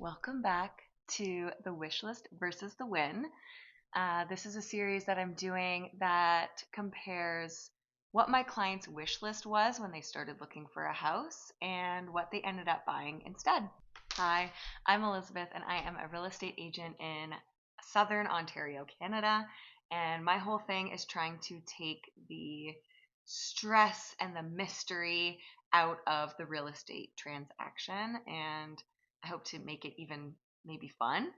Welcome back to the Wishlist versus the Win. This is a series that I'm doing that compares what my client's wish list was when they started looking for a house and what they ended up buying instead. Hi, I'm Elizabeth and I am a real estate agent in Southern Ontario, Canada. And my whole thing is trying to take the stress and the mystery out of the real estate transaction, and I hope to make it even maybe fun.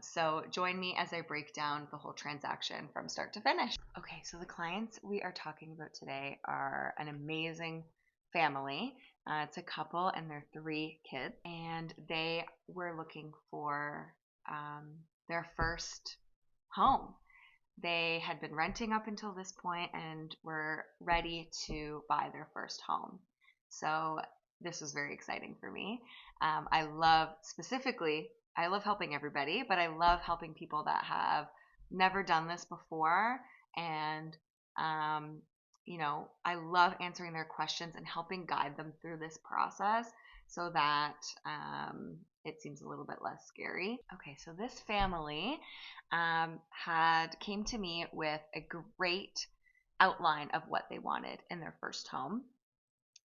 So join me as I break down the whole transaction from start to finish. Okay, so the clients we are talking about today are an amazing family. It's a couple and their 3 kids, and they were looking for their first home. They had been renting up until this point and were ready to buy their first home. So this was very exciting for me. I love helping everybody, but I love helping people that have never done this before. And, I love answering their questions and helping guide them through this process so that it seems a little bit less scary. Okay, so this family had came to me with a great outline of what they wanted in their first home.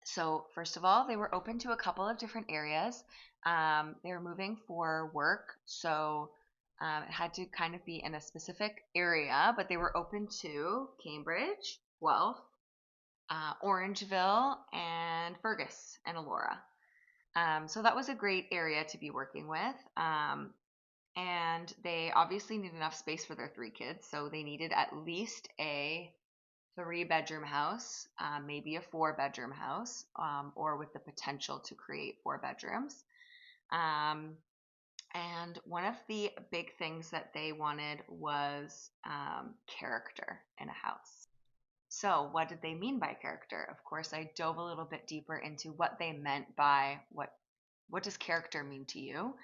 So first of all, they were open to a couple of different areas. They were moving for work, so it had to kind of be in a specific area, but they were open to Cambridge, Guelph, Orangeville, and Fergus and Elora. So that was a great area to be working with. And they obviously need enough space for their 3 kids, so they needed at least a 3-bedroom house, maybe a 4-bedroom house, or with the potential to create 4 bedrooms. And one of the big things that they wanted was character in a house. So what did they mean by character? Of course, I dove a little bit deeper into what they meant by what does character mean to you?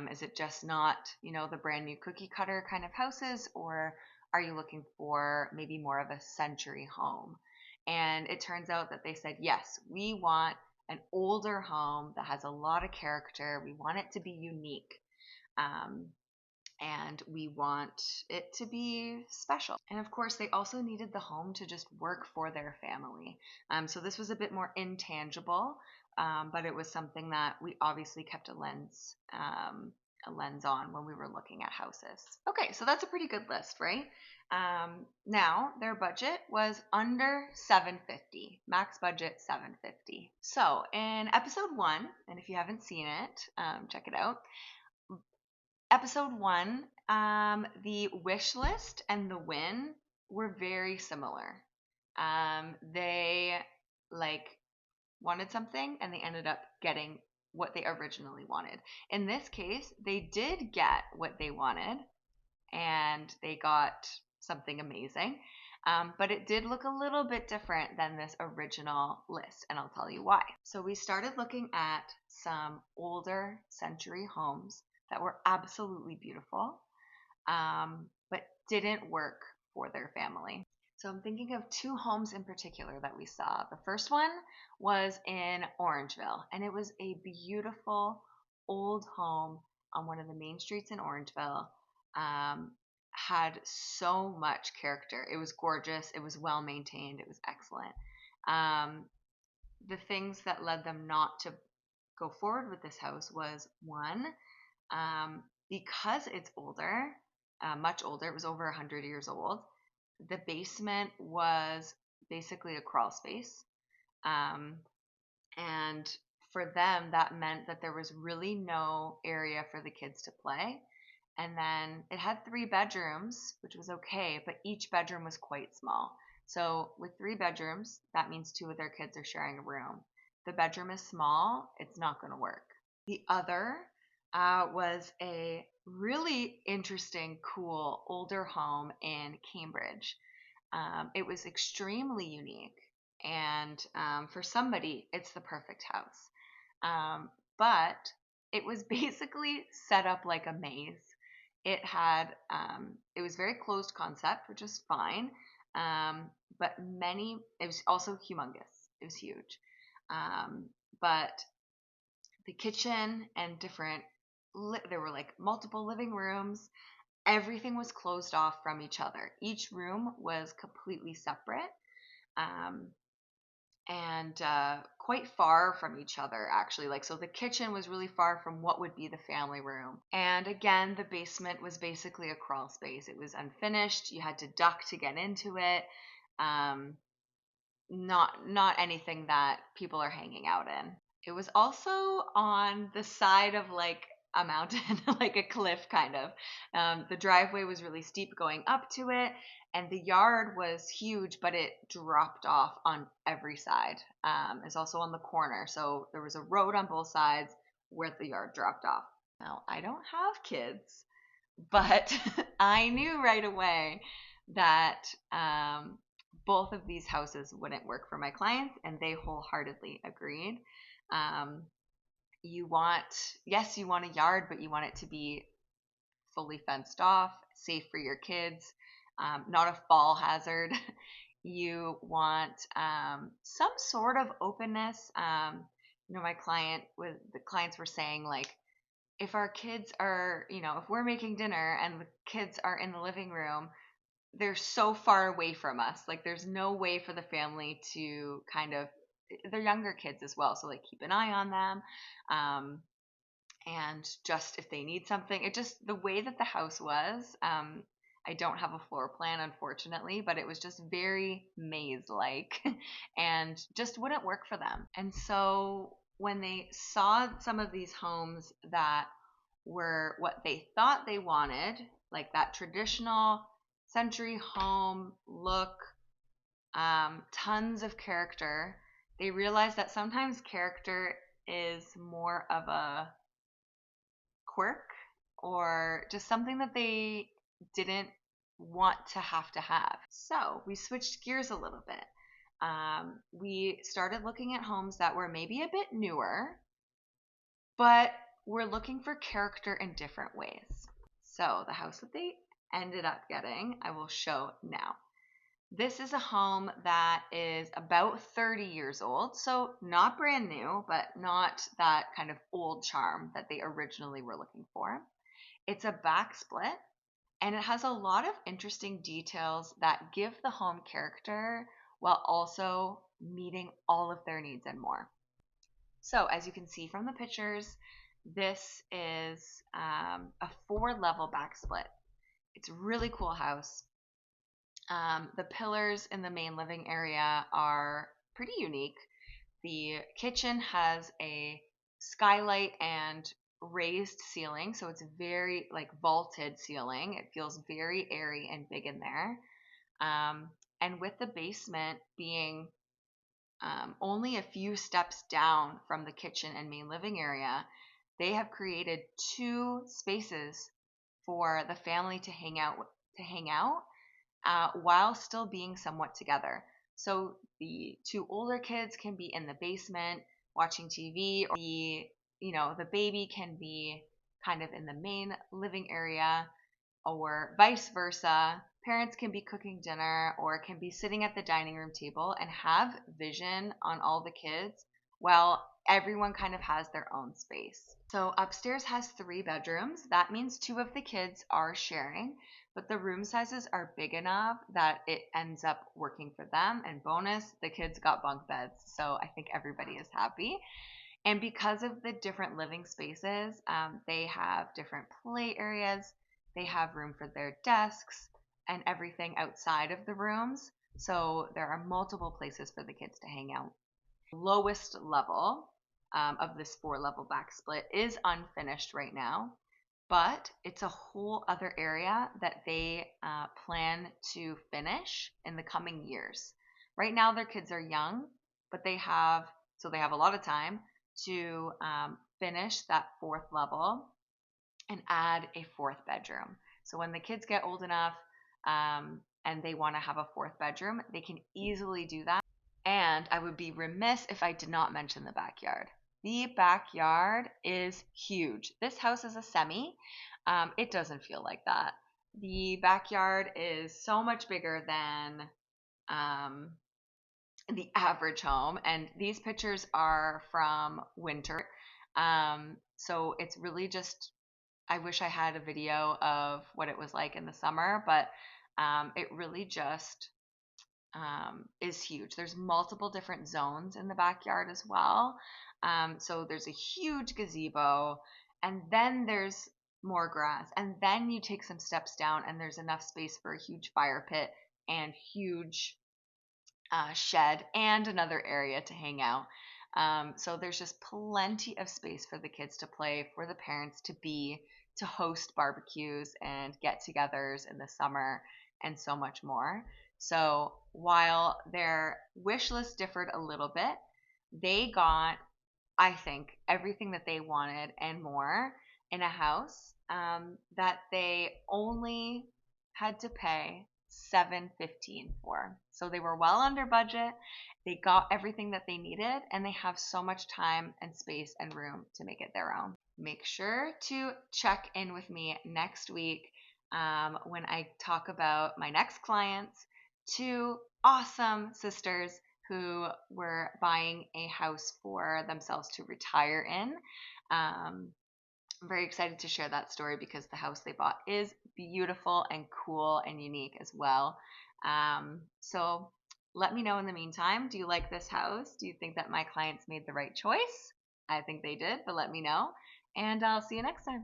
Is it just not, the brand new cookie cutter kind of houses, or are you looking for maybe more of a century home? And it turns out that they said, yes, we want an older home that has a lot of character. We want it to be unique. And we want it to be special. And of course, they also needed the home to just work for their family. So this was a bit more intangible, but it was something that we obviously kept a lens on when we were looking at houses. Okay, so that's a pretty good list, right? Now their budget was under $750, max budget $750. So in episode 1, and if you haven't seen it, check it out. Episode 1, the wish list and the win were very similar. They wanted something and they ended up getting what they originally wanted. In this case, they did get what they wanted and they got something amazing. But it did look a little bit different than this original list, and I'll tell you why. So we started looking at some older century homes that were absolutely beautiful, but didn't work for their family. So I'm thinking of 2 homes in particular that we saw. The first one was in Orangeville, and it was a beautiful old home on one of the main streets in Orangeville. Had so much character. It was gorgeous. It was well maintained. It was excellent. The things that led them not to go forward with this house was, one, because it's older, much older, it was over 100 years old, the basement was basically a crawl space. And for them, that meant that there was really no area for the kids to play. And then it had 3 bedrooms, which was okay, but each bedroom was quite small. So with 3 bedrooms, that means 2 of their kids are sharing a room. The bedroom is small, it's not going to work. The other was a really interesting, cool, older home in Cambridge. It was extremely unique, and for somebody, it's the perfect house. But it was basically set up like a maze. It it was very closed concept, which is fine, but it was also humongous. It was huge. But the kitchen and different there were like multiple living rooms. Everything was closed off from each other. Each room was completely separate. Um, and quite far from each other, actually. Like, so the kitchen was really far from what would be the family room. And again, the basement was basically a crawl space. It was unfinished. You had to duck to get into it. Um, not anything that people are hanging out in. It was also on the side of like a mountain, like a cliff kind of. The driveway was really steep going up to it, and the yard was huge, but it dropped off on every side. It's also on the corner, so there was a road on both sides where the yard dropped off. Now, I don't have kids, but I knew right away that both of these houses wouldn't work for my clients, and they wholeheartedly agreed. Um, yes, you want a yard, but you want it to be fully fenced off, safe for your kids, not a fall hazard. You want some sort of openness. My the clients were saying like, if our kids are, if we're making dinner and the kids are in the living room, they're so far away from us. Like, there's no way for the family to kind of, they're younger kids as well. So, like, keep an eye on them. And just if they need something, the way that the house was, I don't have a floor plan, unfortunately, but it was just very maze like and just wouldn't work for them. And so when they saw some of these homes that were what they thought they wanted, like that traditional century home look, tons of character, they realized that sometimes character is more of a quirk or just something that they didn't want to have. So we switched gears a little bit. We started looking at homes that were maybe a bit newer, but we're looking for character in different ways. So the house that they ended up getting, I will show now. This is a home that is about 30 years old, so not brand new, but not that kind of old charm that they originally were looking for. It's a back split, and it has a lot of interesting details that give the home character while also meeting all of their needs and more. So, as you can see from the pictures, this is a 4-level back split. It's a really cool house. The pillars in the main living area are pretty unique. The kitchen has a skylight and raised ceiling, so it's very like vaulted ceiling. It feels very airy and big in there. And with the basement being only a few steps down from the kitchen and main living area, they have created 2 spaces for the family to hang out while still being somewhat together. So the 2 older kids can be in the basement watching TV, or the baby can be kind of in the main living area, or vice versa. Parents can be cooking dinner or can be sitting at the dining room table and have vision on all the kids while everyone kind of has their own space. So upstairs has 3 bedrooms. That means 2 of the kids are sharing, but the room sizes are big enough that it ends up working for them. And bonus, the kids got bunk beds, so I think everybody is happy. And because of the different living spaces, they have different play areas. They have room for their desks and everything outside of the rooms. So there are multiple places for the kids to hang out. Lowest level of this 4-level back split is unfinished right now, but it's a whole other area that they plan to finish in the coming years. Right now, their kids are young, but they have a lot of time to finish that 4th level and add a 4th bedroom. So when the kids get old enough and they want to have a 4th bedroom, they can easily do that. And I would be remiss if I did not mention the backyard. The backyard is huge. This house is a semi. It doesn't feel like that. The backyard is so much bigger than the average home. And these pictures are from winter. So it's really just I wish I had a video of what it was like in the summer, but it really just is huge. There's multiple different zones in the backyard as well. So there's a huge gazebo, and then there's more grass, and then you take some steps down, and there's enough space for a huge fire pit and huge shed and another area to hang out. So there's just plenty of space for the kids to play, for the parents to be, to host barbecues and get togethers in the summer, and so much more. So while their wish list differed a little bit, they got, I think, everything that they wanted and more in a house that they only had to pay $715 for. So they were well under budget. They got everything that they needed, and they have so much time and space and room to make it their own. Make sure to check in with me next week when I talk about my next clients, two awesome sisters who were buying a house for themselves to retire in. I'm very excited to share that story because the house they bought is beautiful and cool and unique as well. So let me know in the meantime. Do you like this house? Do you think that my clients made the right choice? I think they did, but let me know. And I'll see you next time.